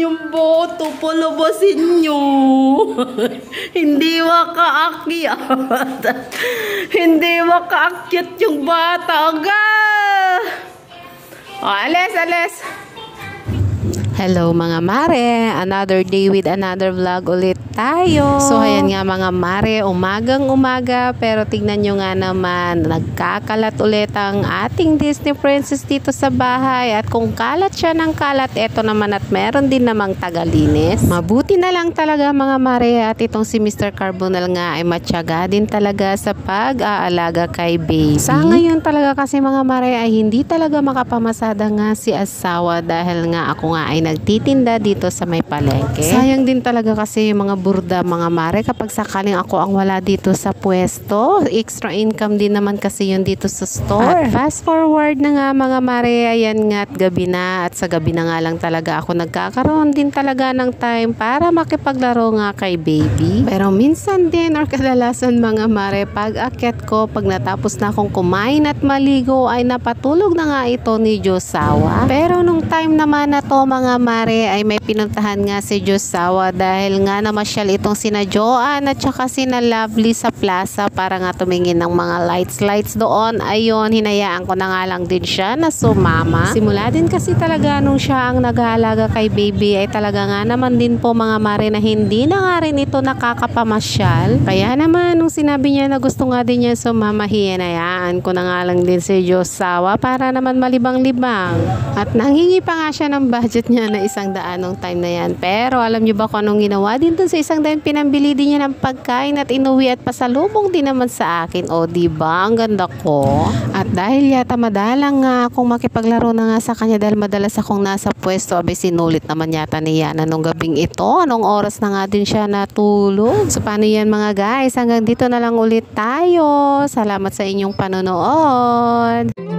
yung boto, palabasin nyo. Hindi makaakyat. Hindi makaakyat yung bata. Agad! O, alis. Hello mga mare, another day with another vlog ulit tayo. So ayan nga mga mare, umagang umaga, pero tignan nyo nga naman, nagkakalat ulit ang ating Disney princess dito sa bahay. At kung kalat siya ng kalat, eto naman at meron din namang tagalinis. Mabuti na lang talaga mga mare, at itong si Mr. Carbonell nga ay matyaga din talaga sa pag-aalaga kay baby. Sa ngayon talaga kasi mga mare ay hindi talaga makapamasada nga si asawa, dahil nga ako nga ay nagtitinda dito sa may palengke. Sayang din talaga kasi yung mga burda mga mare kapag sakaling ako ang wala dito sa pwesto. Extra income din naman kasi yun dito sa store. At fast forward na nga mga mare, ayan nga at gabi na, at sa gabi na nga lang talaga ako nagkakaroon din talaga ng time para makipaglaro nga kay baby. Pero minsan din or kadalasan mga mare, pag akyat ko, pag natapos na akong kumain at maligo, ay napatulog na nga ito ni Josawa. Pero nung time naman na to mga mare, ay may pinuntahan nga si Josawa dahil nga namasyal itong sina Joanne at saka sina Lovely sa plaza para nga tumingin ng mga lights doon. Ayun, hinayaan ko na nga lang din siya na sumama. Simula din kasi talaga nung siya ang nag-aalaga kay baby, ay talaga nga naman din po mga mare na hindi na nga rin ito nakakapamasyal. Kaya naman nung sinabi niya na gusto nga din niya sumama, hinayaan ko na nga lang din si Josawa para naman malibang-libang. At nanghingi pa nga siya ng budget niya na 100 nung time na yan. Pero alam niyo ba kung anong ginawa din dun sa 100? Pinambili din niya ng pagkain at inuwi at pasalubong din naman sa akin. O diba? Ang ganda ko. At dahil yata madalang nga akong makipaglaro na nga sa kanya dahil madalas akong nasa pwesto, abay sinulit naman yata ni Yana nung gabing ito. Anong oras na nga din siya natulog. So paano yan mga guys? Hanggang dito na lang ulit tayo. Salamat sa inyong panonood.